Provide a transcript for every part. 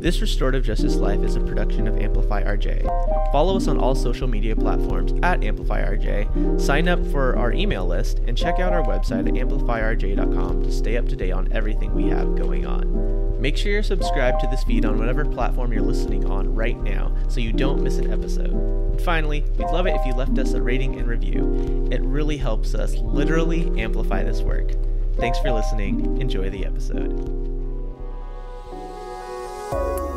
This Restorative Justice Life is a production of Amplify RJ. Follow us on all social media platforms at Amplify RJ, sign up for our email list, and check out our website at amplifyrj.com to stay up to date on everything we have going on. Make sure you're subscribed to this feed on whatever platform you're listening on right now so you don't miss an episode. And finally, we'd love it if you left us a rating and review. It really helps us literally amplify this work. Thanks for listening. Enjoy the episode.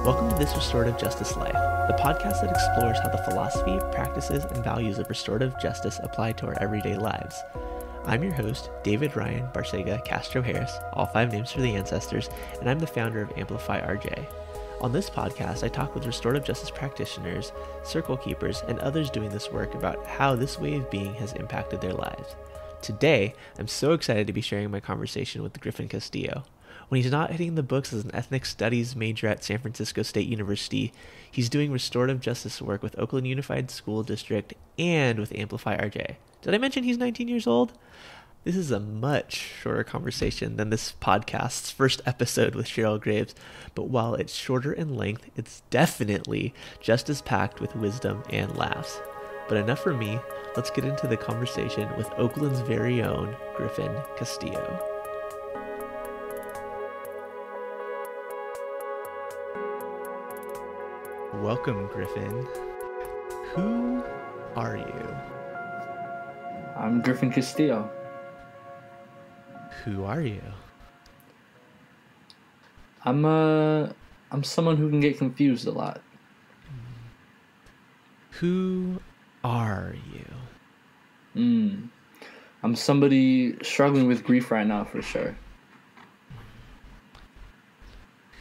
Welcome to This Restorative Justice Life, the podcast that explores how the philosophy, practices, and values of restorative justice apply to our everyday lives. I'm your host, David Ryan Barcega Castro Harris, all 5 names for the ancestors, and I'm the founder of Amplify RJ. On this podcast, I talk with restorative justice practitioners, circle keepers, and others doing this work about how this way of being has impacted their lives. Today, I'm so excited to be sharing my conversation with Griffen Castillo. When he's not hitting the books as an ethnic studies major at San Francisco State University, he's doing restorative justice work with Oakland Unified School District and with Amplify RJ. Did I mention he's 19 years old? This is a much shorter conversation than this podcast's first episode with Cheryl Graves, but while it's shorter in length, it's definitely just as packed with wisdom and laughs. But enough for me, let's get into the conversation with Oakland's very own Griffen Castillo. Welcome, Griffen. Who are you? I'm Griffen Castillo. Who are you? I'm someone who can get confused a lot. Who are you? I'm somebody struggling with grief right now, for sure.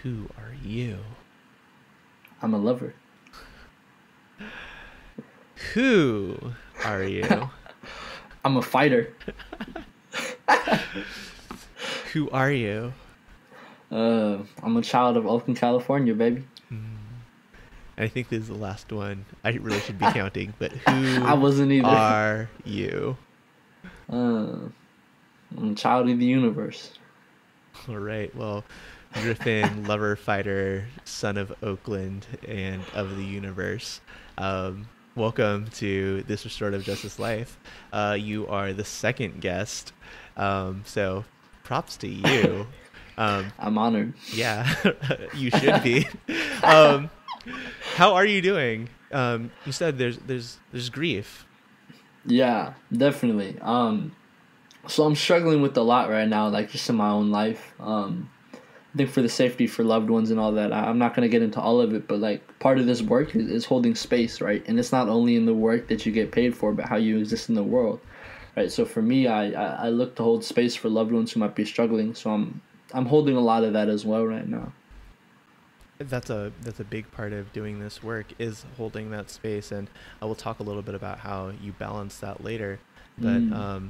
Who are you? I'm a lover. Who are you? I'm a fighter. Who are you? I'm a child of Oakland, California, baby. I think this is the last one. I really should be counting, but who I wasn't either. Are you? I'm a child of the universe. All right. Well, Griffen, lover, fighter, son of Oakland, and of the universe. Welcome to This Restorative Justice Life. You are the second guest, so props to you. I'm honored. Yeah, you should be. How are you doing? You said there's grief. Yeah, definitely. So I'm struggling with a lot right now, like just in my own life. I think for the safety for loved ones and all that, I'm not going to get into all of it, but like part of this work is holding space, right? And it's not only in the work that you get paid for, but how you exist in the world, right? So for me, I look to hold space for loved ones who might be struggling. So I'm holding a lot of that as well right now. That's a big part of doing this work, is holding that space, and I will talk a little bit about how you balance that later. But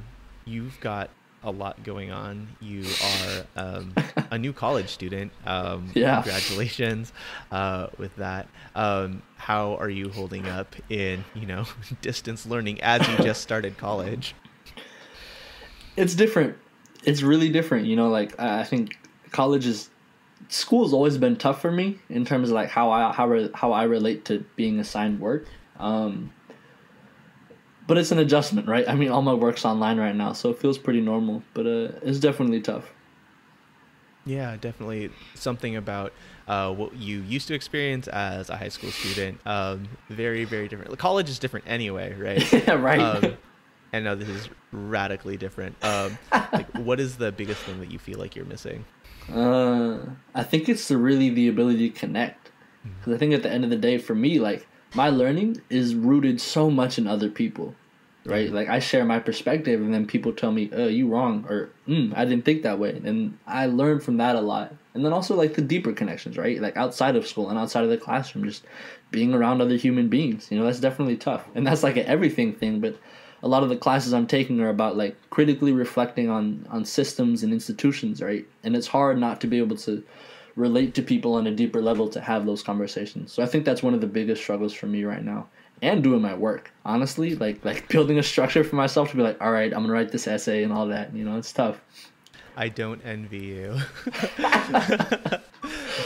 you've got a lot going on. You are a new college student. Yeah. Congratulations with that. How are you holding up in distance learning as you just started college? It's different. It's really different. I think school's always been tough for me in terms of like how I relate to being assigned work. But it's an adjustment, right? I mean, all my work's online right now, so it feels pretty normal, but it's definitely tough. Yeah, definitely something about what you used to experience as a high school student. Very, very different. College is different anyway, right? Yeah, right. And now this is radically different. What is the biggest thing that you feel like you're missing? I think it's the ability to connect. Because I think at the end of the day, for me, like, my learning is rooted so much in other people, right? Like, I share my perspective, and then people tell me, you wrong, or, I didn't think that way. And I learned from that a lot. And then also, like, the deeper connections, right? Like, outside of school and outside of the classroom, just being around other human beings, that's definitely tough. And that's, like, an everything thing, but a lot of the classes I'm taking are about, like, critically reflecting on systems and institutions, right? And it's hard not to be able to relate to people on a deeper level to have those conversations. So I think that's one of the biggest struggles for me right now. And doing my work, honestly, like building a structure for myself to be like, all right, I'm gonna write this essay and all that. It's tough. I don't envy you.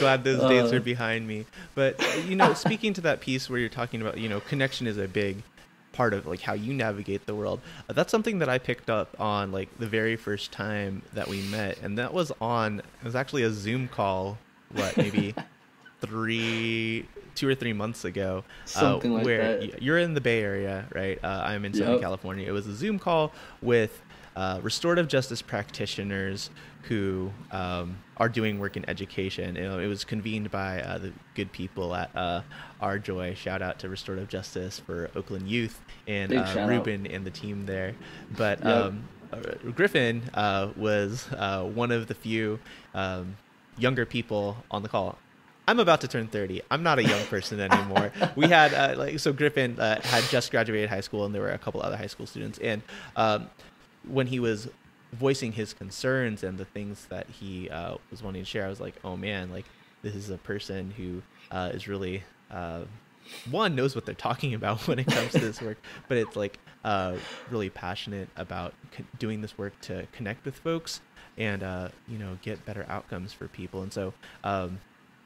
glad those days are behind me. But, speaking to that piece where you're talking about, connection is a big part of like how you navigate the world. That's something that I picked up on like the very first time that we met. And it was actually a Zoom call, maybe 2 or 3 months ago, something like where that. You're in the Bay Area, right? I'm in Southern California. It was a Zoom call with restorative justice practitioners who are doing work in education. It was convened by the good people at RJ. Shout out to Restorative Justice for Oakland Youth and Ruben and the team there. But Griffen was one of the few younger people on the call. I'm about to turn 30. I'm not a young person anymore. We had so Griffen had just graduated high school, and there were a couple other high school students. And when he was voicing his concerns and the things that he was wanting to share, I was like, oh man, like this is a person who is really knows what they're talking about when it comes to this work, but it's like really passionate about doing this work to connect with folks and get better outcomes for people. And so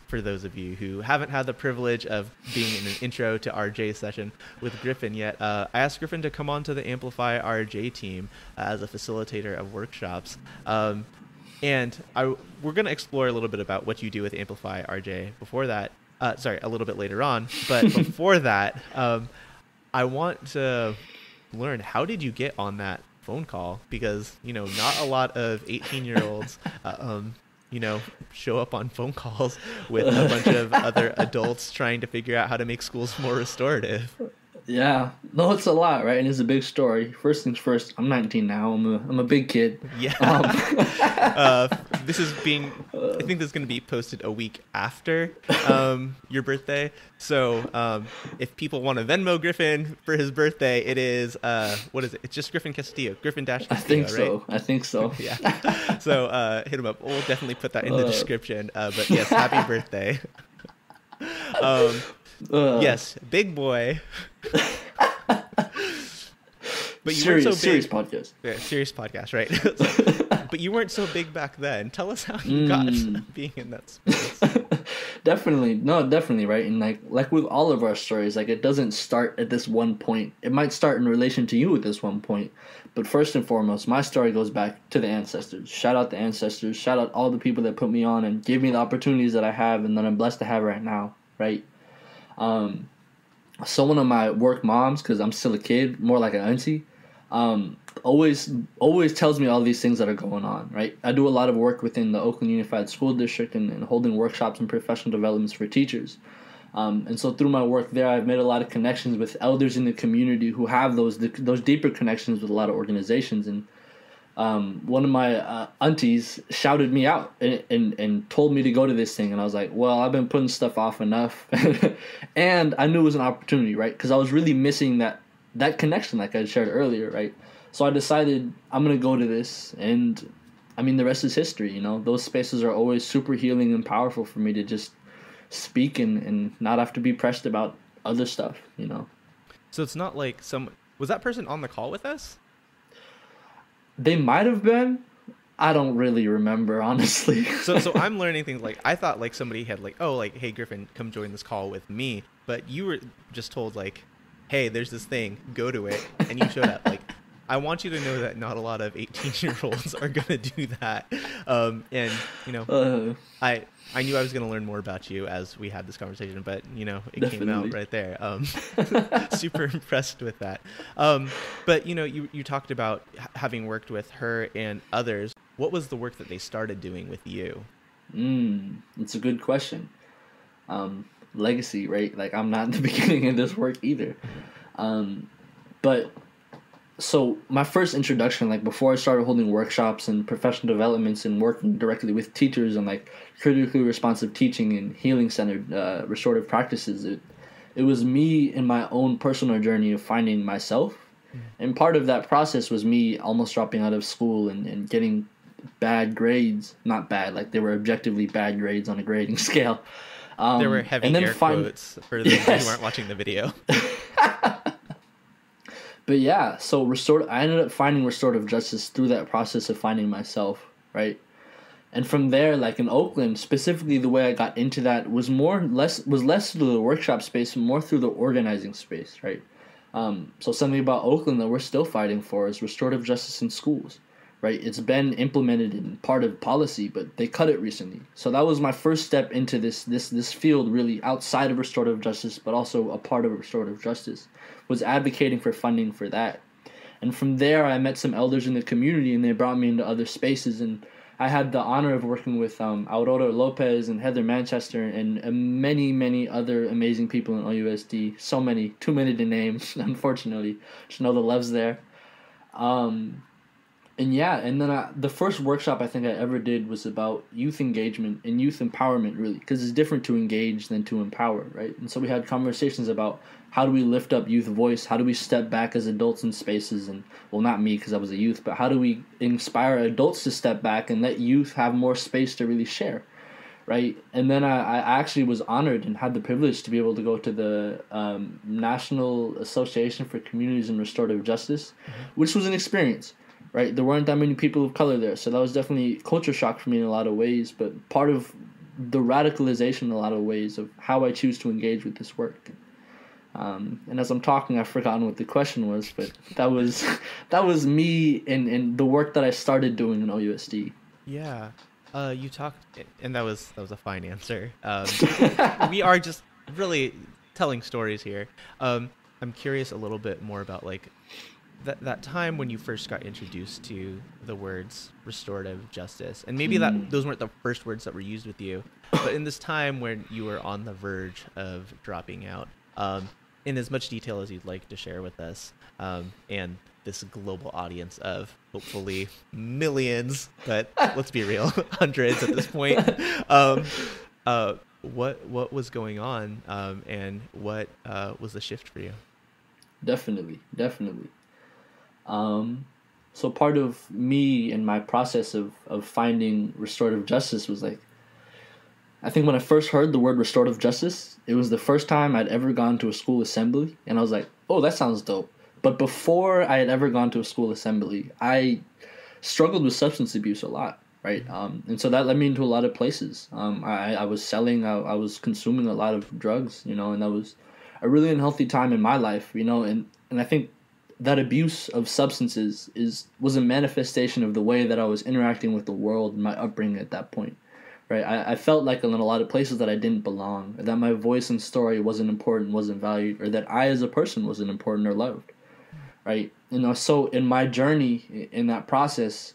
for those of you who haven't had the privilege of being in an intro to RJ session with Griffen yet, I asked Griffen to come on to the Amplify RJ team as a facilitator of workshops. And we're going to explore a little bit about what you do with Amplify RJ before that. A little bit later on. But before that, I want to learn, how did you get on that phone call? Because, not a lot of 18-year-olds show up on phone calls with a bunch of other adults trying to figure out how to make schools more restorative. Yeah, no, it's a lot, right? And it's a big story. First things first, I'm 19 now. I'm a big kid. Yeah. This is I think this is going to be posted a week after your birthday. So if people want to Venmo Griffen for his birthday, it is, what is it? It's just Griffen Castillo. Griffen Castillo, I think so. Yeah. So hit him up. We'll definitely put that in the description. But yes, happy birthday. Yes, big boy. But you weren't so big. Serious podcast. Yeah, serious podcast, right? But you weren't so big back then. Tell us how you got being in that space. Definitely, right? And like with all of our stories, like it doesn't start at this one point. It might start in relation to you at this one point, but first and foremost, my story goes back to the ancestors. Shout out the ancestors. Shout out all the people that put me on and gave me the opportunities that I have and that I'm blessed to have right now, right? So one of my work moms, because I'm still a kid, more like an auntie, always tells me all these things that are going on, right? I do a lot of work within the Oakland Unified School District and holding workshops and professional developments for teachers. And so through my work there, I've made a lot of connections with elders in the community who have those deeper connections with a lot of organizations. And one of my aunties shouted me out and told me to go to this thing. And I was like, well, I've been putting stuff off enough. And I knew it was an opportunity, right? Because I was really missing that connection like I shared earlier, right? So I decided I'm going to go to this. And, I mean, the rest is history, Those spaces are always super healing and powerful for me to just speak and not have to be pressed about other stuff, So it's not like was that person on the call with us? They might have been. I don't really remember, honestly. So I'm learning things like I thought like somebody had like, oh, like, hey, Griffen, come join this call with me. But you were just told like, hey, there's this thing, go to it. And you showed up. Like, I want you to know that not a lot of 18-year-olds are going to do that. And, I knew I was going to learn more about you as we had this conversation, but, it Definitely. came out right there. Super impressed with that. But, you talked about having worked with her and others. What was the work that they started doing with you? It's a good question. Legacy, right? Like, I'm not in the beginning of this work either. But so my first introduction, like before I started holding workshops and professional developments and working directly with teachers and like critically responsive teaching and healing centered restorative practices, it was me in my own personal journey of finding myself. And part of that process was me almost dropping out of school and getting bad grades. Not bad, like they were objectively bad grades on a grading scale. There were heavy air quotes for those who aren't watching the video. But yeah, so I ended up finding restorative justice through that process of finding myself, right? And from there, like in Oakland, specifically the way I got into that was less through the workshop space, more through the organizing space, right? So something about Oakland that we're still fighting for is restorative justice in schools, right? It's been implemented in part of policy, but they cut it recently. So that was my first step into this field, really outside of restorative justice, but also a part of restorative justice, was advocating for funding for that. And from there, I met some elders in the community, and they brought me into other spaces. And I had the honor of working with Aurora Lopez and Heather Manchester and many, many other amazing people in OUSD. So many, too many to name, unfortunately. Just know the love's there. And then the first workshop I think I ever did was about youth engagement and youth empowerment, really, because it's different to engage than to empower, right? And so we had conversations about how do we lift up youth voice, how do we step back as adults in spaces, and, well, not me because I was a youth, but how do we inspire adults to step back and let youth have more space to really share, right? And then I actually was honored and had the privilege to be able to go to the National Association for Communities and Restorative Justice, which was an experience. Right, there weren't that many people of color there, so that was definitely culture shock for me in a lot of ways, but part of the radicalization in a lot of ways of how I choose to engage with this work. And as I'm talking, I've forgotten what the question was, but that was me and the work that I started doing in OUSD. Yeah, you talked, and that was a fine answer. We are just really telling stories here. I'm curious a little bit more about like that time when you first got introduced to the words restorative justice, and maybe that those weren't the first words that were used with you, but in this time when you were on the verge of dropping out, in as much detail as you'd like to share with us, and this global audience of hopefully millions, but let's be real, hundreds at this point, what was going on, and what was the shift for you? Definitely. So part of me and my process of finding restorative justice was like, I think when I first heard the word restorative justice, it was the first time I'd ever gone to a school assembly, and I was like, oh, that sounds dope. But before I had ever gone to a school assembly, I struggled with substance abuse a lot, right? And so that led me into a lot of places. I was selling, I was consuming a lot of drugs, and that was a really unhealthy time in my life, and I think that abuse of substances was a manifestation of the way that I was interacting with the world and my upbringing at that point, right? I felt like in a lot of places that I didn't belong, or that my voice and story wasn't important, wasn't valued, or that I as a person wasn't important or loved, right? So in my journey, in that process,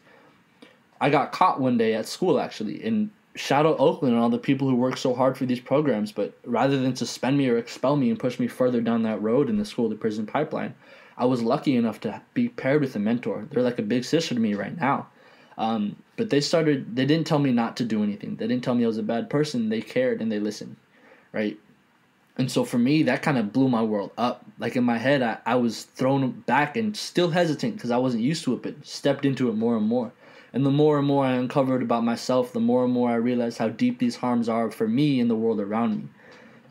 I got caught one day at school, actually, and shout out Oakland and all the people who work so hard for these programs, but rather than suspend me or expel me and push me further down that road in the school to prison pipeline, I was lucky enough to be paired with a mentor. They're like a big sister to me right now. But they didn't tell me not to do anything. They didn't tell me I was a bad person. They cared and they listened, right? And so for me, that kind of blew my world up. Like in my head, I was thrown back and still hesitant because I wasn't used to it, but stepped into it more and more. And the more and more I uncovered about myself, the more and more I realized how deep these harms are for me and the world around me.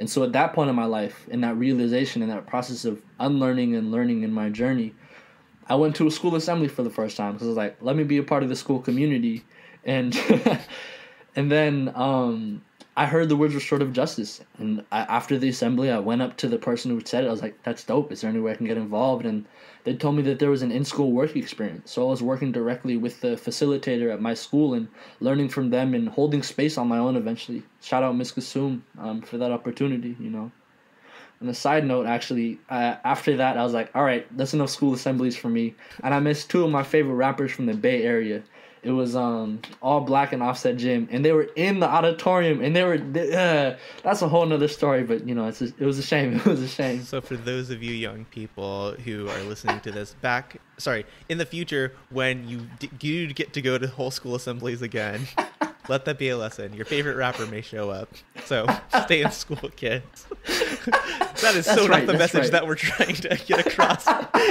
And so at that point in my life, in that realization, in that process of unlearning and learning in my journey, I went to a school assembly for the first time because I was like, let me be a part of the school community. And and then I heard the words restorative justice. And after the assembly, I went up to the person who said it. I was like, that's dope. Is there any way I can get involved? And they told me that there was an in-school work experience. So I was working directly with the facilitator at my school and learning from them and holding space on my own eventually. Shout out Ms. Kasum for that opportunity, On a side note, actually, after that, I was like, all right, that's enough school assemblies for me. And I missed two of my favorite rappers from the Bay Area. It was All Black and Offset Jim, and they were in the auditorium, and that's a whole nother story, but it was a shame. It was a shame. So for those of you young people who are listening to this in the future, when you get to go to whole school assemblies again, let that be a lesson. Your favorite rapper may show up, so stay in school, kids. That is not the message that we're trying to get across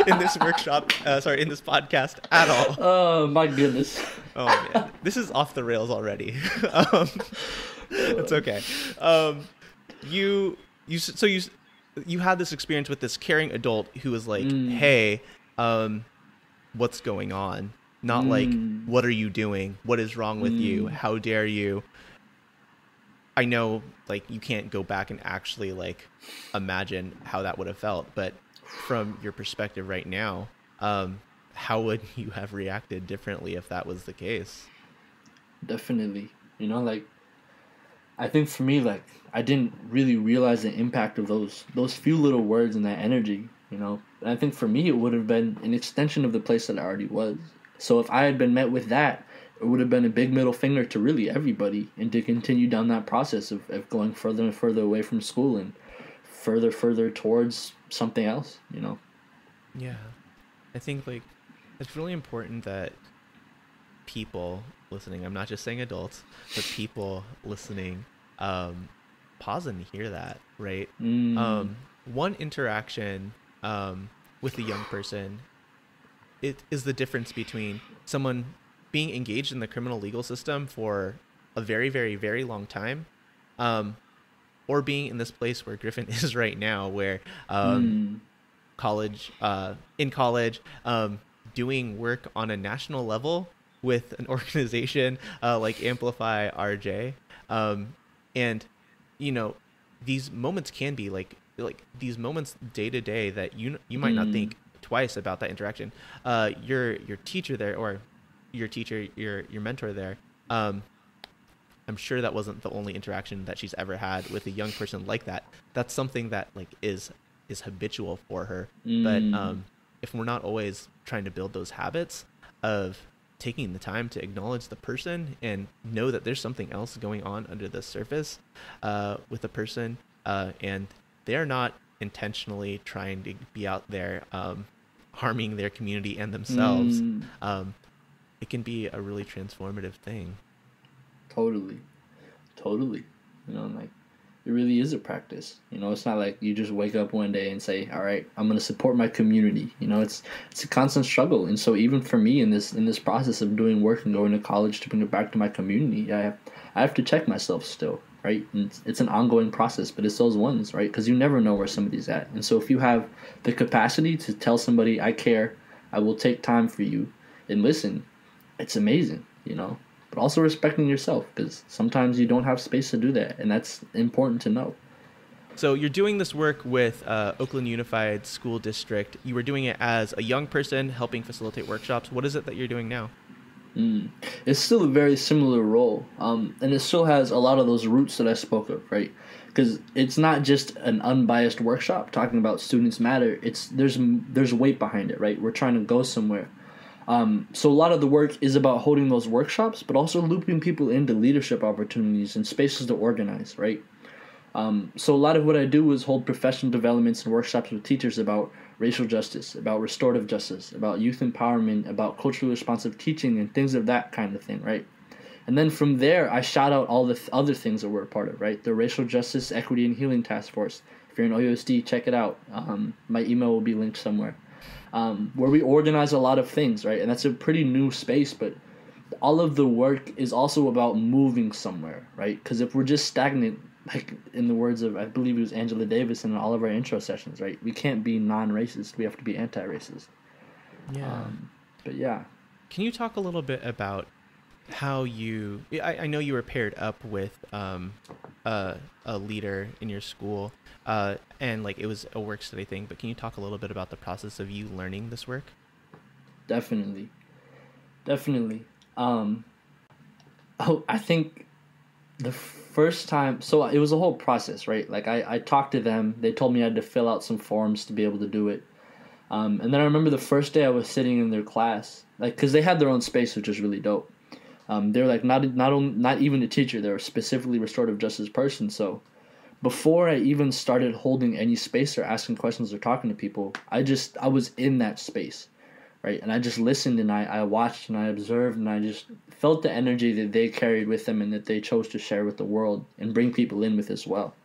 in this workshop. In this podcast at all. Oh my goodness. Oh man, this is off the rails already. It's okay. You had this experience with this caring adult who was like, "Hey, what's going on?" not like, what are you doing? What is wrong with you? How dare you? I know, like, you can't go back and actually, like, imagine how that would have felt, but from your perspective right now, how would you have reacted differently if that was the case? Definitely. You know, like, I think for me, like, I didn't really realize the impact of those few little words and that energy, you know. And I think for me, it would have been an extension of the place that I already was. So if I had been met with that, it would have been a big middle finger to really everybody, and to continue down that process of going further and further away from school and further towards something else, you know. Yeah. I think, like, it's really important that people listening, I'm not just saying adults, but people listening, pause and hear that, right? One interaction with a young person, it is the difference between someone being engaged in the criminal legal system for a very, very, very long time, or being in this place where Griffen is right now, where in college, doing work on a national level with an organization like Amplify RJ. And, you know, these moments can be like these moments day to day that you might not think twice about that interaction. Your teacher there, or your teacher, your mentor there, I'm sure that wasn't the only interaction that she's ever had with a young person like that. That's something that, like, is habitual for her. But if we're not always trying to build those habits of taking the time to acknowledge the person and know that there's something else going on under the surface with a person, and they're not intentionally trying to be out there harming their community and themselves, it can be a really transformative thing. Totally. You know, like, it really is a practice. You know, it's not like you just wake up one day and say, all right, I'm going to support my community. You know, it's a constant struggle. And so even for me in this process of doing work and going to college to bring it back to my community, I have to check myself still, right? And it's an ongoing process, but it's those ones, right? Because you never know where somebody's at. And so if you have the capacity to tell somebody, I care, I will take time for you and listen, it's amazing, you know? But also respecting yourself, because sometimes you don't have space to do that, and that's important to know. So you're doing this work with Oakland Unified School District. You were doing it as a young person, helping facilitate workshops. What is it that you're doing now? It's still a very similar role, and it still has a lot of those roots that I spoke of, right? Because it's not just an unbiased workshop talking about students matter. There's weight behind it, right? We're trying to go somewhere. So a lot of the work is about holding those workshops, but also looping people into leadership opportunities and spaces to organize, right? So a lot of what I do is hold professional developments and workshops with teachers about racial justice, about restorative justice, about youth empowerment, about culturally responsive teaching, and things of that kind of thing, right? And then from there, I shout out all the other things that we're a part of, right? The Racial Justice, Equity, and Healing Task Force. If you're in OUSD, check it out. My email will be linked somewhere. Where we organize a lot of things, right? And that's a pretty new space, but all of the work is also about moving somewhere, right? Because if we're just stagnant, like in the words of, I believe it was Angela Davis in all of our intro sessions, right? We can't be non-racist. We have to be anti-racist. Yeah. But yeah. Can you talk a little bit about how I know you were paired up with a leader in your school, and like it was a work study thing, but can you talk a little bit about the process of you learning this work? Definitely. I think the first time, so it was a whole process, right? Like I talked to them, they told me I had to fill out some forms to be able to do it. And then I remember the first day I was sitting in their class, like, cause they had their own space, which was really dope. They're like not even a teacher, they're a specifically restorative justice person. So before I even started holding any space or asking questions or talking to people, I was in that space, right? And I just listened and I watched and I observed and I just felt the energy that they carried with them and that they chose to share with the world and bring people in with as well.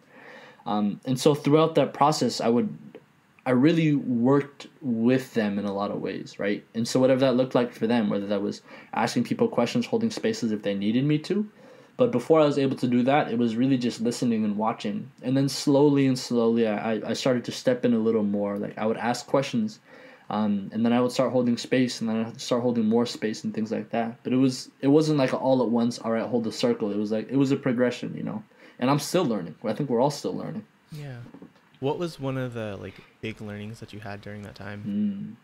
And so throughout that process, I really worked with them in a lot of ways, right? And so whatever that looked like for them, whether that was asking people questions, holding spaces if they needed me to. But before I was able to do that, it was really just listening and watching. And then slowly, I started to step in a little more. Like I would ask questions And then I would start holding space, and then I'd start holding more space and things like that. But it wasn't like all at once, all right, hold the circle. It was like, it was a progression, you know. And I'm still learning. I think we're all still learning. Yeah. What was one of the like big learnings that you had during that time?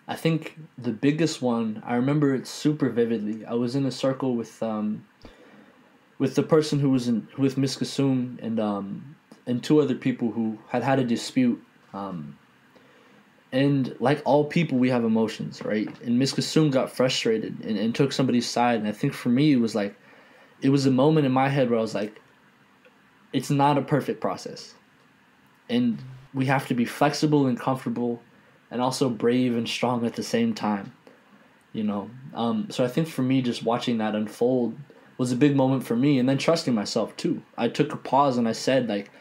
I think the biggest one, I remember it super vividly. I was in a circle with the person who was with Miss Kasum and two other people who had a dispute. And like all people, we have emotions, right? And Miss Kasum got frustrated and took somebody's side. And I think for me, it was a moment in my head where I was like, it's not a perfect process. And we have to be flexible and comfortable and also brave and strong at the same time, you know? So I think for me, just watching that unfold was a big moment for me, and then trusting myself too. I took a pause and I said, like,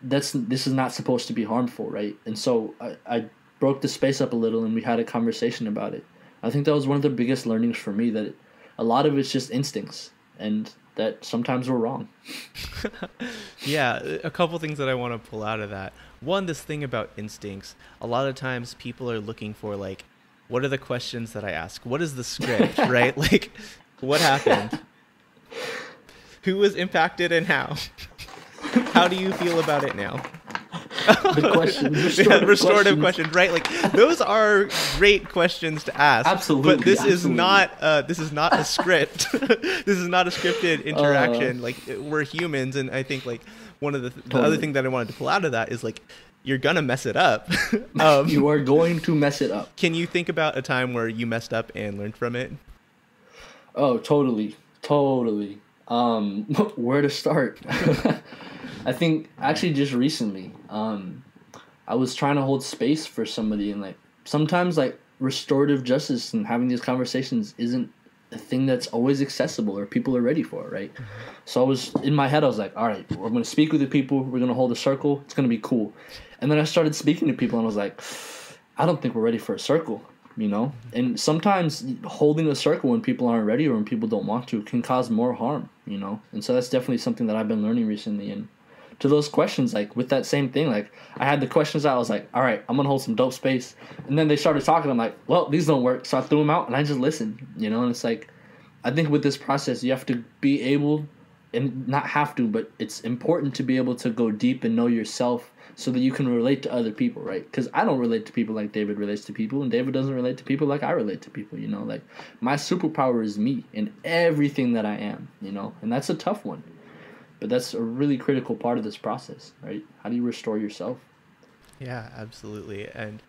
this is not supposed to be harmful, right? And so I broke the space up a little, and we had a conversation about it. I think that was one of the biggest learnings for me, that a lot of it's just instincts, and that sometimes we're wrong. Yeah, a couple things that I want to pull out of that. One, this thing about instincts. A lot of times people are looking for, like, what are the questions that I ask? What is the script, right? Like, what happened? Who was impacted and how? How do you feel about it now? The question, restorative questions, right? Like, those are great questions to ask. Absolutely. But this is not a script. This is not a scripted interaction. Like, we're humans, and I think like one of the other thing that I wanted to pull out of that is, like, you're gonna mess it up. You are going to mess it up. Can you think about a time where you messed up and learned from it? Oh, totally. Where to start? I think actually just recently, I was trying to hold space for somebody, and like sometimes like restorative justice and having these conversations isn't a thing that's always accessible or people are ready for, right? Mm-hmm. So I was in my head, I was like, all right, we're going to speak with the people, we're going to hold a circle, it's going to be cool. And then I started speaking to people, and I was like, I don't think we're ready for a circle, you know? And sometimes holding a circle when people aren't ready or when people don't want to can cause more harm, you know? And so that's definitely something that I've been learning recently. And to those questions, like with that same thing, like I had the questions out, I was like, all right, I'm going to hold some dope space. And then they started talking, I'm like, well, these don't work. So I threw them out and I just listened, you know? And it's like, I think with this process, you have to be able, and not have to, but it's important to be able to go deep and know yourself so that you can relate to other people, right? Because I don't relate to people like David relates to people, and David doesn't relate to people like I relate to people, you know? Like, my superpower is me and everything that I am, you know? And that's a tough one. But that's a really critical part of this process, right? How do you restore yourself? Yeah, absolutely. And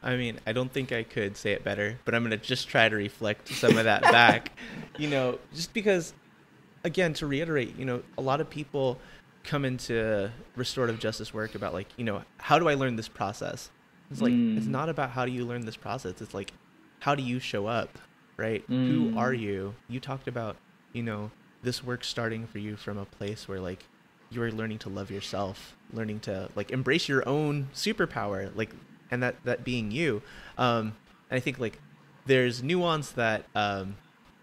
I mean, I don't think I could say it better, but I'm going to just try to reflect some of that back, you know, just because, again, to reiterate, you know, a lot of people come into restorative justice work about like, you know, how do I learn this process? It's like, it's not about how do you learn this process. It's like, how do you show up, right? Who are you? You talked about, you know, this work starting for you from a place where like you're learning to love yourself, learning to like embrace your own superpower, like, and that being you. And I think like there's nuance that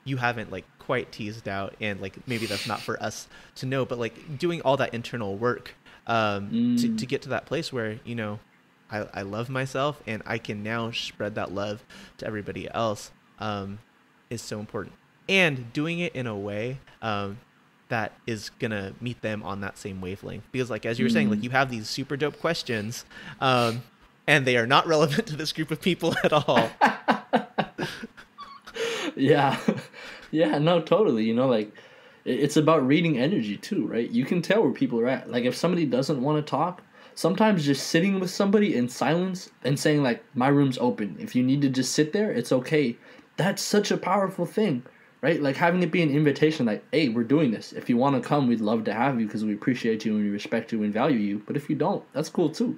you haven't like quite teased out, and like maybe that's not for us to know, but like doing all that internal work to get to that place where, you know, I love myself and I can now spread that love to everybody else is so important. And doing it in a way that is going to meet them on that same wavelength. Because like, as you were saying, like you have these super dope questions and they are not relevant to this group of people at all. Yeah. Yeah, no, totally. You know, like it's about reading energy too, right? You can tell where people are at. Like if somebody doesn't want to talk, sometimes just sitting with somebody in silence and saying like, my room's open. If you need to just sit there, it's okay. That's such a powerful thing, right? Like having it be an invitation like, hey, we're doing this. If you want to come, we'd love to have you because we appreciate you and we respect you and value you. But if you don't, that's cool too.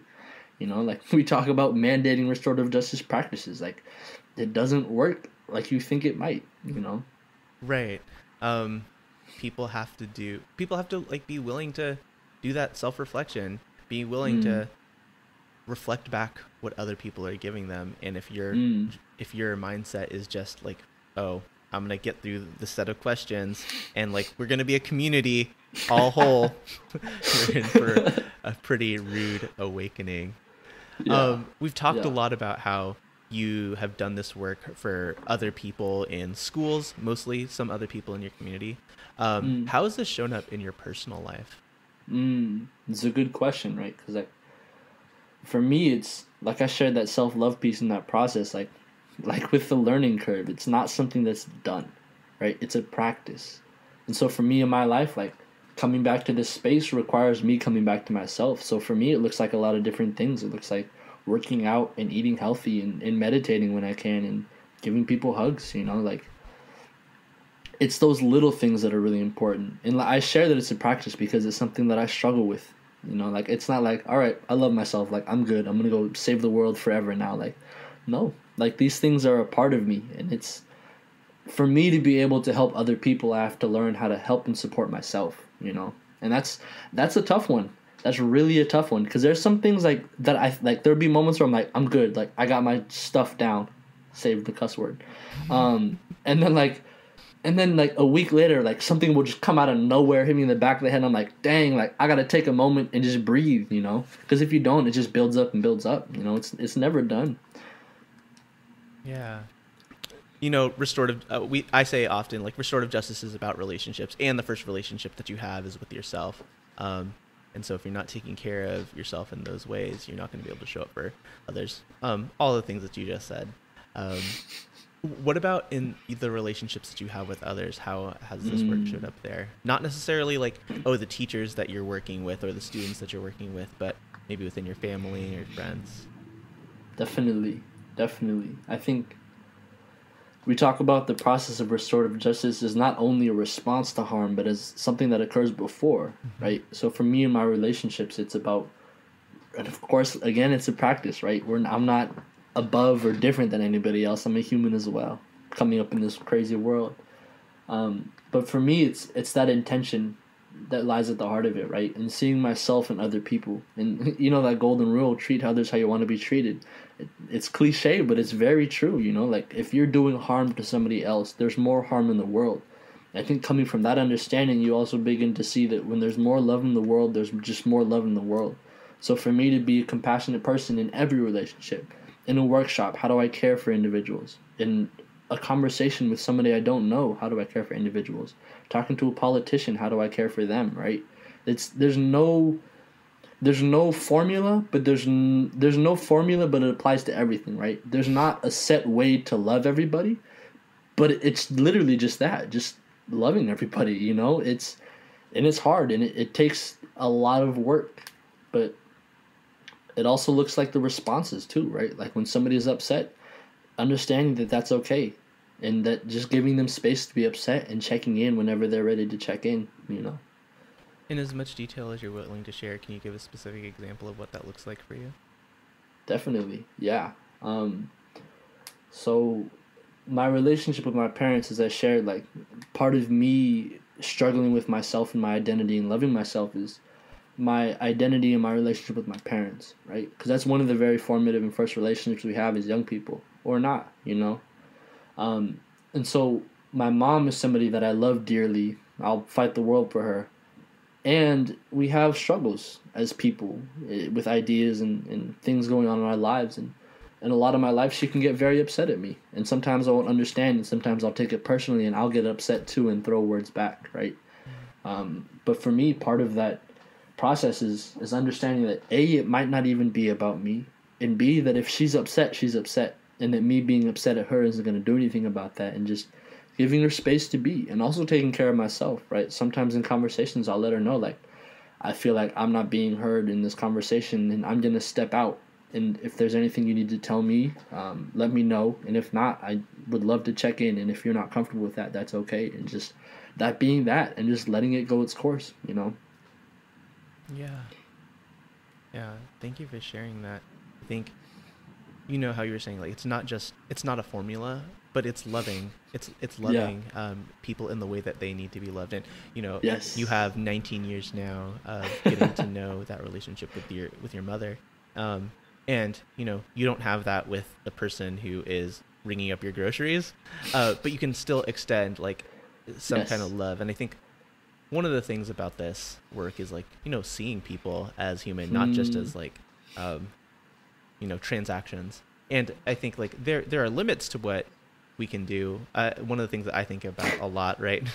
You know, like we talk about mandating restorative justice practices. Like it doesn't work like you think it might, you know? Right. People have to like be willing to do that self-reflection, be willing to reflect back what other people are giving them. And if your mindset is just like, oh, I'm going to get through the set of questions and like, we're going to be a community all whole, you're in for a pretty rude awakening. We've talked a Yeah. lot about how you have done this work for other people in schools, mostly some other people in your community. Mm. How has this shown up in your personal life? It's a good question, right? Because like for me, it's like I shared that self love piece in that process. Like with the learning curve, it's not something that's done, right? It's a practice. And so for me in my life, like coming back to this space requires me coming back to myself. So for me, it looks like a lot of different things. It looks like working out and eating healthy and meditating when I can and giving people hugs, like it's those little things that are really important. And I share that it's a practice because it's something that I struggle with. Like it's not like, all right, I love myself. Like I'm good. I'm going to go save the world forever now. Like, no, like these things are a part of me. And it's for me to be able to help other people, I have to learn how to help and support myself. And that's a tough one. That's really a tough one. Cause there's some things like that there'll be moments where I'm like, I'm good. Like I got my stuff down, save the cuss word. And then like a week later, like something will just come out of nowhere, hit me in the back of the head. And I'm like, dang, like I gotta take a moment and just breathe, Because if you don't, it just builds up and builds up. It's never done. Yeah. Restorative. I say often, like restorative justice is about relationships, and the first relationship that you have is with yourself. And so if you're not taking care of yourself in those ways, you're not going to be able to show up for others. All the things that you just said. What about in the relationships that you have with others? How has this work showed up there? Not necessarily like, the teachers that you're working with or the students that you're working with, but maybe within your family or friends. Definitely. I think we talk about the process of restorative justice as not only a response to harm, but as something that occurs before, right? So for me in my relationships, it's about, and of course, again, it's a practice, right? I'm not above or different than anybody else. I'm a human as well, coming up in this crazy world. But for me, it's that intention that lies at the heart of it, right? And seeing myself and other people. And that golden rule, treat others how you want to be treated. It's cliche, but it's very true, Like if you're doing harm to somebody else, there's more harm in the world. I think coming from that understanding, you also begin to see that when there's more love in the world, there's just more love in the world. So for me to be a compassionate person in every relationship, in a workshop, how do I care for individuals? In a conversation with somebody I don't know, how do I care for individuals? Talking to a politician, how do I care for them, right? There's no formula, but there's no formula, but it applies to everything, right? There's not a set way to love everybody, but it's literally just that, just loving everybody, it's hard and it takes a lot of work, but it also looks like the responses too, right? Like when somebody is upset, understanding that that's okay, and that just giving them space to be upset and checking in whenever they're ready to check in. In as much detail as you're willing to share, can you give a specific example of what that looks like for you? Definitely, yeah. So my relationship with my parents, as I shared, like part of me struggling with myself and my identity and loving myself is my identity and my relationship with my parents, right? Because that's one of the very formative and first relationships we have as young people, or not, And so my mom is somebody that I love dearly. I'll fight the world for her. And we have struggles as people with ideas and things going on in our lives. And a lot of my life, she can get very upset at me. And sometimes I won't understand, and sometimes I'll take it personally, and I'll get upset too and throw words back, right? But for me, part of that process is understanding that A, it might not even be about me, and B, that if she's upset, and that me being upset at her isn't going to do anything about that, and just giving her space to be, and also taking care of myself, right? Sometimes in conversations, I'll let her know, like, I feel like I'm not being heard in this conversation, and I'm going to step out, and if there's anything you need to tell me, let me know, and if not, I would love to check in, and if you're not comfortable with that, that's okay, and just that being that, and just letting it go its course, Yeah, thank you for sharing that. I think how you were saying, like, it's not a formula, but it's loving. It's loving people in the way that they need to be loved. And Yes. You have 19 years now of getting to know that relationship with your mother, and you don't have that with the person who is ringing up your groceries, but you can still extend like some kind of love. And I think one of the things about this work is like seeing people as human, not just as like transactions. And I think like there are limits to what we can do. One of the things that I think about a lot, right?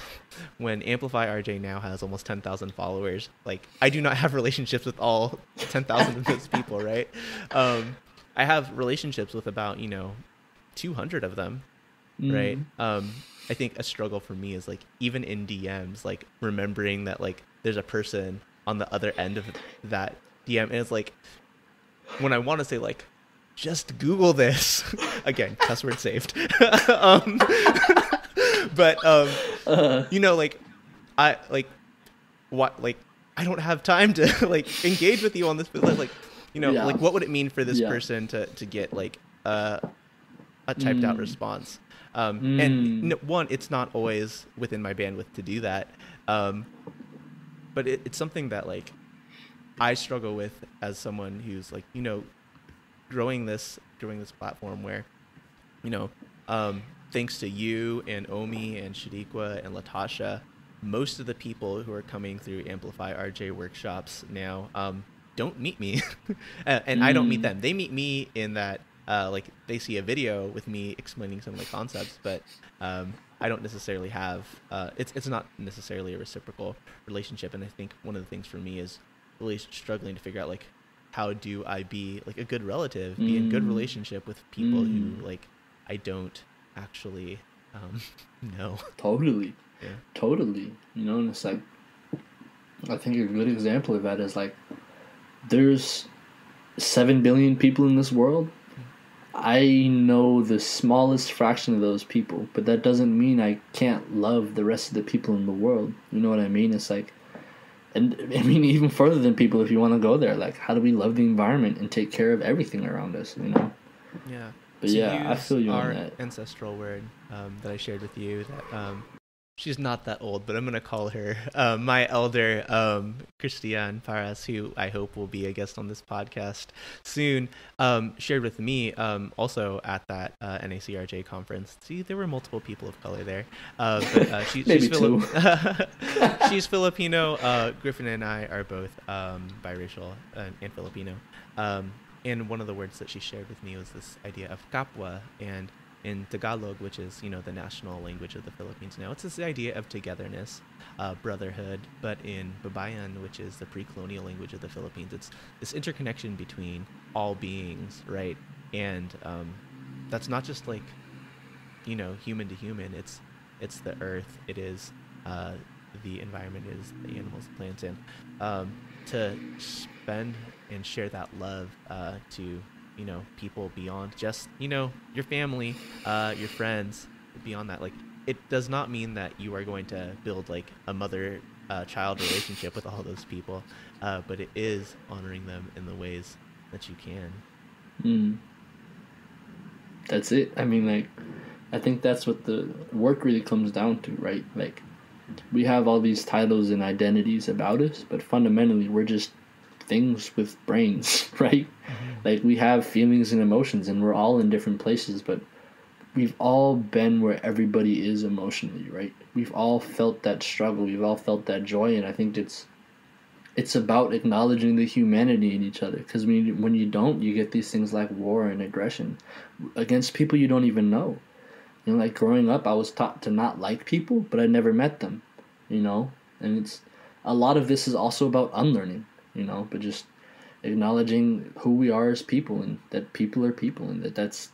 When Amplify RJ now has almost 10,000 followers, like I do not have relationships with all 10,000 of those people, right? I have relationships with about 200 of them, right? I think a struggle for me is like even in DMs, like remembering that like there's a person on the other end of that DM, and it's like when I want to say like, just Google this again, cuss word saved. But like I like what like I don't have time to like engage with you on this, but like like what would it mean for this person to get like a typed out response? And one, it's not always within my bandwidth to do that, but it's something that like I struggle with as someone who's like growing this platform where thanks to you and Omi and Shadiqua and Latasha, most of the people who are coming through Amplify RJ workshops now don't meet me and I don't meet them. They meet me in that like they see a video with me explaining some of the concepts, but I don't necessarily have it's not necessarily a reciprocal relationship. And I think one of the things for me is really struggling to figure out like how do I be like a good relative, be in good relationship with people who like I don't actually know. Totally. And it's like I think a good example of that is like there's 7 billion people in this world. I know the smallest fraction of those people, but that doesn't mean I can't love the rest of the people in the world. You know what I mean? It's like, and I mean, even further than people, if you want to go there, like, how do we love the environment and take care of everything around us, Yeah. But yeah, I feel you on that. Ancestral word that I shared with you, that she's not that old, but I'm going to call her my elder, Christian Paras, who I hope will be a guest on this podcast soon, shared with me also at that NACRJ conference. See, there were multiple people of color there. But she's she's Filipino. Griffen and I are both biracial and Filipino. And one of the words that she shared with me was this idea of kapwa, and in Tagalog, which is, the national language of the Philippines now, it's this idea of togetherness, brotherhood. But in Babayan, which is the pre-colonial language of the Philippines, it's this interconnection between all beings, right? And that's not just like, human to human. It's the earth. It is the environment. It is the animals, the plants, and to spend and share that love to people beyond just your family, your friends, beyond that. Like, it does not mean that you are going to build like a mother child relationship with all those people, but it is honoring them in the ways that you can. That's it. I mean, like, I think that's what the work really comes down to, right? Like, we have all these titles and identities about us, but fundamentally we're just things with brains, right? Like, we have feelings and emotions, and we're all in different places, but we've all been where everybody is emotionally, right? We've all felt that struggle, we've all felt that joy, and I think it's about acknowledging the humanity in each other, because when you don't, you get these things like war and aggression against people you don't even know. Like, growing up, I was taught to not like people, but I never met them, and it's a lot of this is also about unlearning, but just acknowledging who we are as people, and that people are people, and that's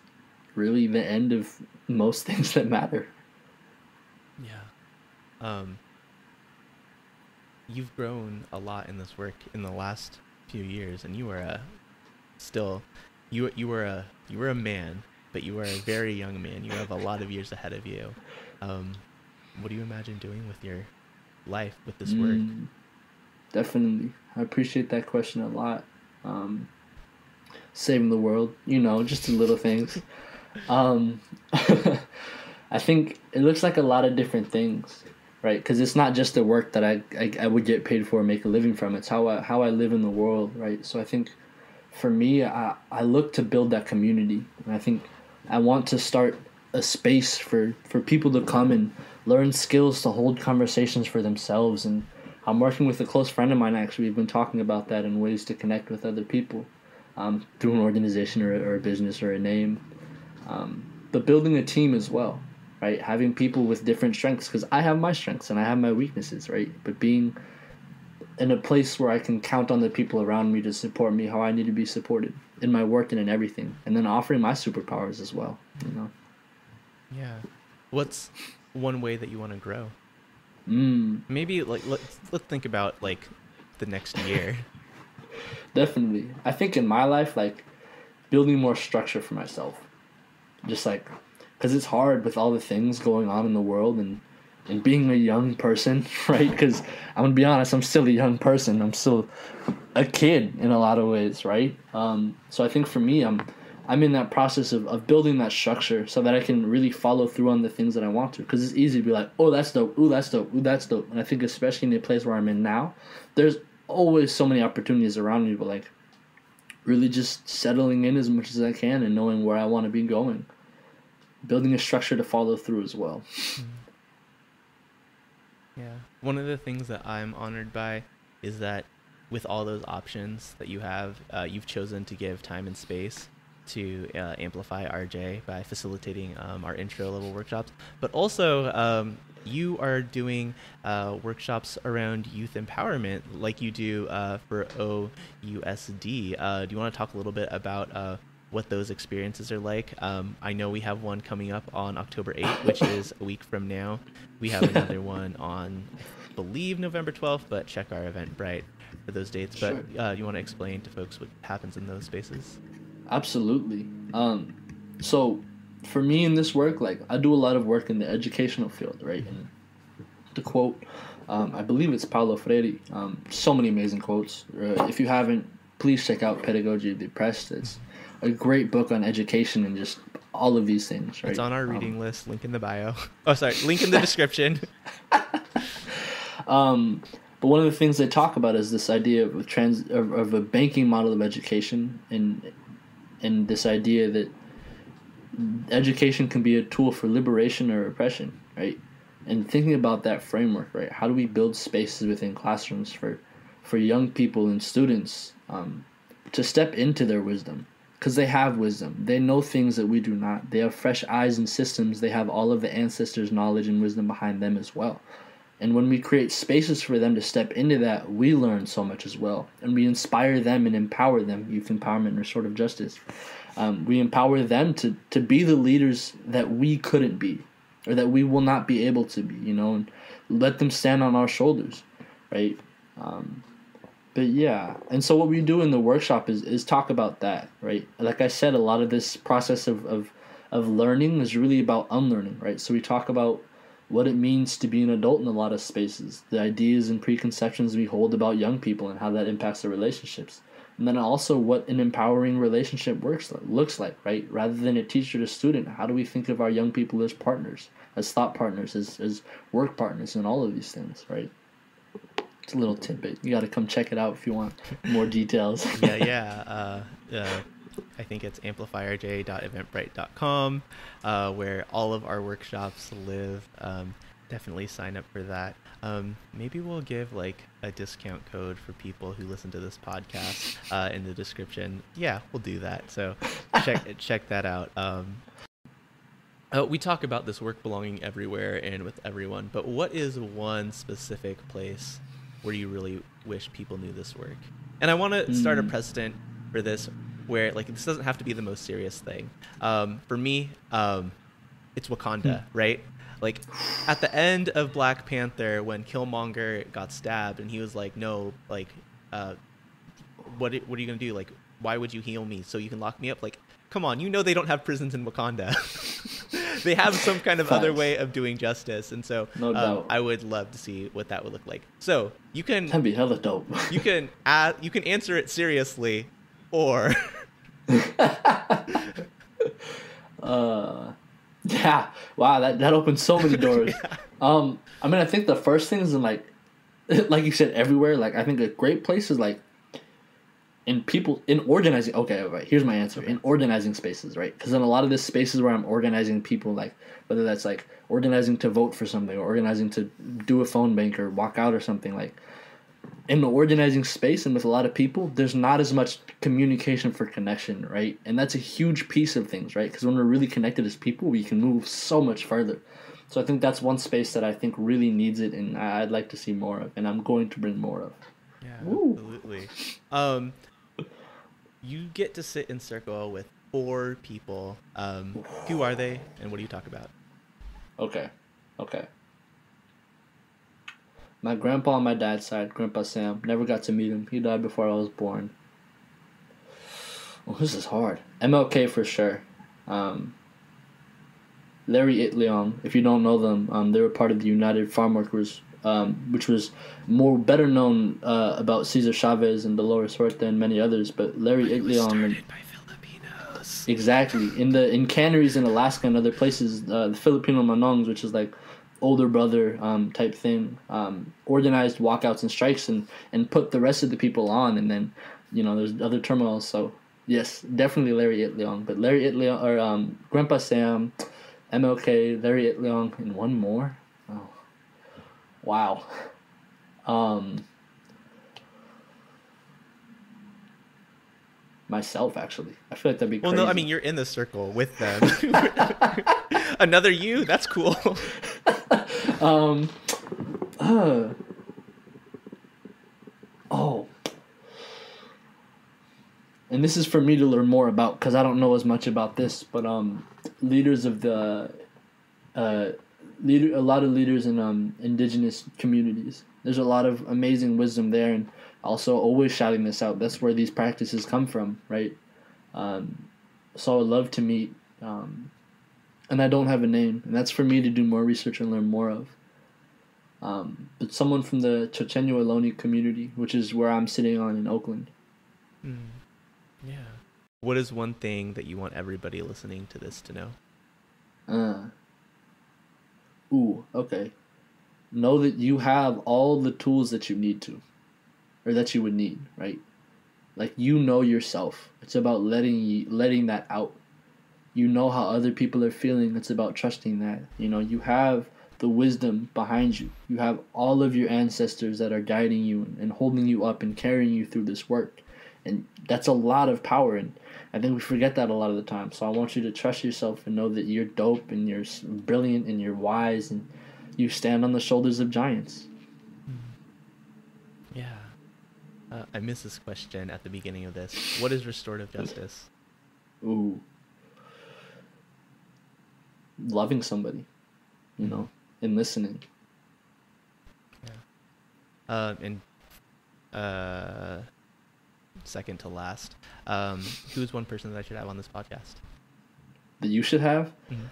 really the end of most things that matter. Yeah. You've grown a lot in this work in the last few years, and you were a man, but you are a very young man. You have a lot of years ahead of you. What do you imagine doing with your life, with this work? Definitely. I appreciate that question a lot. Saving the world, just the little things. I think it looks like a lot of different things, right? Because it's not just the work that I would get paid for and make a living from. It's how I live in the world, right? So I think for me, I look to build that community. And I think I want to start a space for people to come and learn skills to hold conversations for themselves. And I'm working with a close friend of mine, actually. We've been talking about that and ways to connect with other people. through an organization or a business or a name. But building a team as well, right? Having people with different strengths, because I have my strengths and I have my weaknesses, right? But being in a place where I can count on the people around me to support me how I need to be supported in my work and in everything, and then offering my superpowers as well, you know? Yeah. What's one way that you want to grow? Maybe like let's think about like the next year. Definitely. I think in my life, like building more structure for myself, just like, because it's hard with all the things going on in the world and being a young person, right? Because I'm gonna be honest, I'm still a young person. I'm still a kid in a lot of ways, right? So I think for me, I'm in that process of building that structure so that I can really follow through on the things that I want to. Because it's easy to be like, oh, that's dope, ooh, that's dope, ooh, that's dope. And I think especially in the place where I'm in now, there's always so many opportunities around me, but like really just settling in as much as I can and knowing where I want to be going. Building a structure to follow through as well. Yeah. One of the things that I'm honored by is that with all those options that you have, you've chosen to give time and space to Amplify RJ by facilitating our intro level workshops, but also you are doing workshops around youth empowerment like you do for OUSD. Do you want to talk a little bit about what those experiences are like? I know we have one coming up on October 8th, which is a week from now. We have another one on, I believe, November 12th, but check our Eventbrite for those dates. Sure. But you want to explain to folks what happens in those spaces? Absolutely. So for me in this work, like I do a lot of work in the educational field, right? And the quote, I believe it's Paulo Freire. So many amazing quotes. If you haven't, please check out Pedagogy of the Oppressed. It's a great book on education and just all of these things, right? It's on our reading list, link in the bio. Oh, sorry, link in the description. But one of the things they talk about is this idea of a banking model of education, and this idea that education can be a tool for liberation or oppression, right? And thinking about that framework, right? How do we build spaces within classrooms for young people and students to step into their wisdom? Because they have wisdom. They know things that we do not. They have fresh eyes and systems. They have all of the ancestors' knowledge and wisdom behind them as well. And when we create spaces for them to step into that, we learn so much as well. And we inspire them and empower them, youth empowerment and restorative justice. We empower them to be the leaders that we couldn't be, or that we will not be able to be, you know, and let them stand on our shoulders, right? But yeah, and so what we do in the workshop is talk about that, right? Like I said, a lot of this process of learning is really about unlearning, right? So we talk about what it means to be an adult in a lot of spaces, the ideas and preconceptions we hold about young people and how that impacts their relationships. And then also what an empowering relationship looks like, right? Rather than a teacher to student, how do we think of our young people as partners, as thought partners, as work partners, and all of these things, right? It's a little tidbit. You got to come check it out if you want more details. Yeah. I think it's amplifyrj.eventbrite.com, where all of our workshops live. Definitely sign up for that. Maybe we'll give like a discount code for people who listen to this podcast in the description. Yeah, we'll do that. So check that out. We talk about this work belonging everywhere and with everyone, but what is one specific place where you really wish people knew this work? And I want to start a precedent for this where like this doesn't have to be the most serious thing. For me, it's Wakanda, right? Like at the end of Black Panther, when Killmonger got stabbed and he was like, no, like, what are you going to do? Like, why would you heal me? So you can lock me up? Like, come on, you know they don't have prisons in Wakanda. They have some kind of other way of doing justice. And so no I would love to see what that would look like. So you can... That'd be hella dope. you can answer it seriously or... Yeah. Wow, that opens so many doors. Yeah. I mean, I think the first thing is in like you said, everywhere. Like, I think a great place is like in organizing. Okay, right. Here's my answer. In organizing spaces, right? Because in a lot of the spaces where I'm organizing people, like whether that's like organizing to vote for something or organizing to do a phone bank or walk out or something, like in the organizing space and with a lot of people, there's not as much communication for connection, right? And that's a huge piece of things, right? Because when we're really connected as people, we can move so much further. So I think that's one space that I think really needs it, and I'd like to see more of, and I'm going to bring more of. Yeah, Woo. absolutely. You get to sit in circle with 4 people. Who are they, and what do you talk about? Okay. My grandpa on my dad's side, Grandpa Sam, never got to meet him. He died before I was born. Oh, this is hard. MLK for sure. Larry Itleong, if you don't know them, they were part of the United Farm Workers, which was better known about Cesar Chavez and Dolores Huerta and many others. But Larry Itleong started by Filipinos. Exactly. In canneries in Alaska and other places, the Filipino Manongs, which is like older brother type thing, organized walkouts and strikes and put the rest of the people on, and then there's other turmoils. So yes, definitely Larry Itleong, but Larry Itleong or Grandpa Sam, MLK, Larry Itleong, and one more. Oh, wow. Myself, actually. I feel like that'd be crazy. Well, no, I mean, you're in the circle with them. Another you? That's cool. And this is for me to learn more about, because I don't know as much about this, but leaders of the a lot of leaders in indigenous communities. There's a lot of amazing wisdom there, and also always shouting this out. That's where these practices come from, right? So I would love to meet, and I don't have a name, and that's for me to do more research and learn more of. But someone from the Chochenyo Ohlone community, which is where I'm sitting on in Oakland. Yeah. What is one thing that you want everybody listening to this to know? Okay. Know that you have all the tools that you need to, or that you would need, right? Like, yourself. It's about letting that out. You know how other people are feeling. It's about trusting that. You have the wisdom behind you. You have all of your ancestors that are guiding you and holding you up and carrying you through this work. And that's a lot of power, and I think we forget that a lot of the time. So I want you to trust yourself and know that you're dope and you're brilliant and you're wise and you stand on the shoulders of giants. Yeah. I missed this question at the beginning of this. What is restorative justice? Loving somebody, and listening. Yeah. Second to last, who's one person that I should have on this podcast? That you should have? Mm-hmm.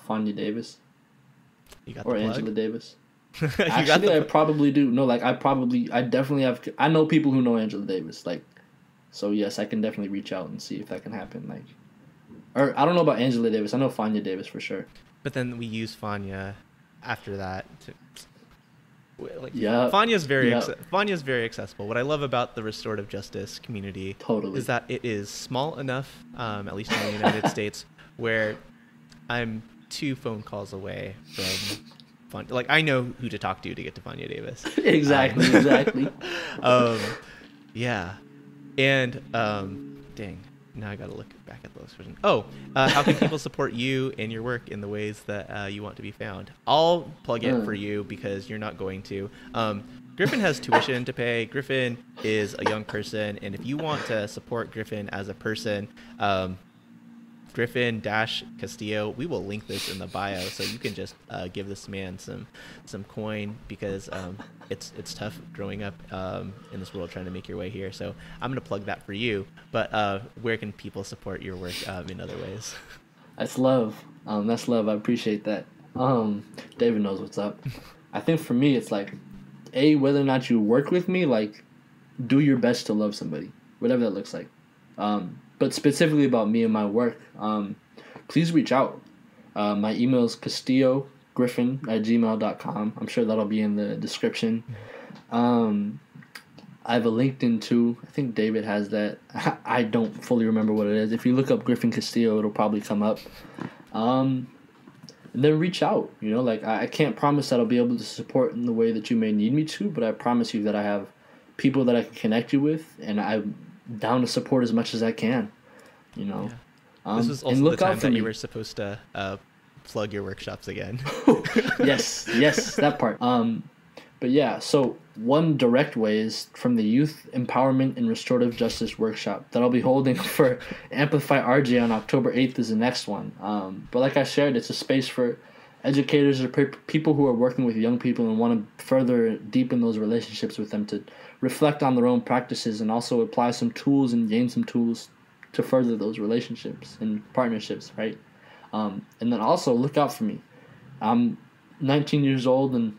Fanya Davis. You got or the plug? Angela Davis. Actually, I probably do. No, I definitely have. I know people who know Angela Davis. So yes, I can definitely reach out and see if that can happen. Or I don't know about Angela Davis. I know Fanya Davis for sure. But then we use Fanya after that to. Yeah, Fanya's very accessible. What I love about the restorative justice community is that it is small enough, at least in the United States, where I'm 2 phone calls away from Fanya. I know who to talk to get to Fanya Davis. Exactly. Yeah, and dang. Now I got to look back at those questions. How can people support you and your work in the ways that you want to be found? I'll plug it for you because you're not going to. Griffen has tuition to pay. Griffen is a young person, and if you want to support Griffen as a person, Griffen Castillo, we will link this in the bio, so you can just give this man some coin, because it's tough growing up in this world trying to make your way here. So I'm going to plug that for you. But where can people support your work in other ways? That's love. That's love. I appreciate that. David knows what's up. I think for me, it's whether or not you work with me, do your best to love somebody, whatever that looks like. But specifically about me and my work, please reach out. My email is castillogriffen@gmail.com. I'm sure that'll be in the description. I have a LinkedIn too. I think David has that. I don't fully remember what it is. If you look up Griffen Castillo, it'll probably come up. And then reach out, you know, like I can't promise that I'll be able to support in the way that you may need me to, but I promise you that I have people that I can connect you with, and I'm down to support as much as I can, you know. Yeah. This was also the time that you were supposed to plug your workshops again. yes, that part. But yeah, so one direct way is from the Youth Empowerment and Restorative Justice Workshop that I'll be holding for Amplify RJ on October 8th is the next one. But like I shared, it's a space for educators or people who are working with young people and want to further deepen those relationships with them, to reflect on their own practices and also apply some tools and gain some tools to further those relationships and partnerships, right? And then also look out for me. I'm 19 years old and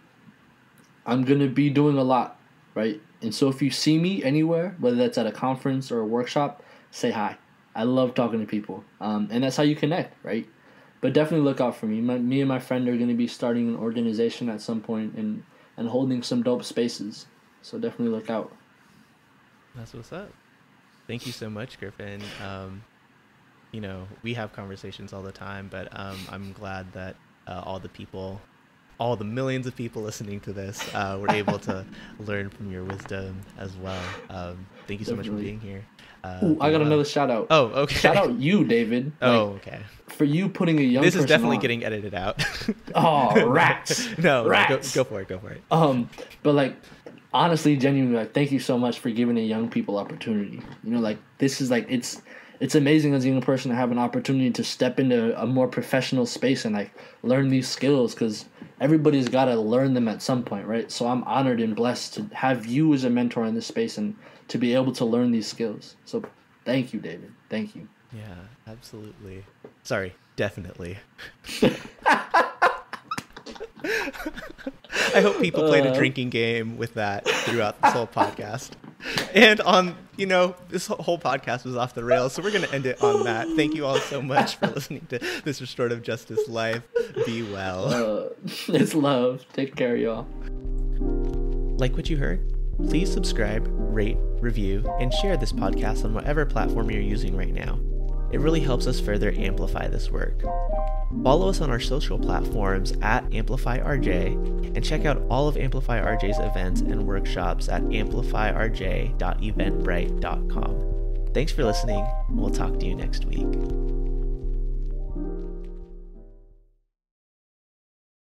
I'm going to be doing a lot, right? And so if you see me anywhere, whether that's at a conference or a workshop, say hi. I love talking to people. And that's how you connect, right? But definitely look out for me. Me and my friend are going to be starting an organization at some point and holding some dope spaces. So definitely look out. That's what's up. Thank you so much, Griffen. You know, we have conversations all the time, but I'm glad that all the millions of people listening to this were able to learn from your wisdom as well. Thank you so much for being here. I got another shout out. Oh, okay. Shout out you, David. Okay. For you putting a young person This is definitely on. getting edited out. Oh, rats. No, rats. Go for it. But like, honestly, genuinely, like, thank you so much for giving a young people opportunity. You know, like, this is like, it's amazing as a young person to have an opportunity to step into a more professional space and like learn these skills, because everybody's got to learn them at some point, right? So I'm honored and blessed to have you as a mentor in this space and to be able to learn these skills. So thank you, David. Thank you. Yeah, absolutely. Sorry, definitely. I hope people played a drinking game with that throughout this whole podcast. And this whole podcast was off the rails, so we're going to end it on that. Thank you all so much for listening to this Restorative Justice Life. Be well. It's love. Take care, y'all. Like what you heard? Please subscribe, rate, review, and share this podcast on whatever platform you're using right now. It really helps us further amplify this work. Follow us on our social platforms at Amplify RJ, and check out all of Amplify RJ's events and workshops at amplifyrj.eventbrite.com. Thanks for listening, and we'll talk to you next week.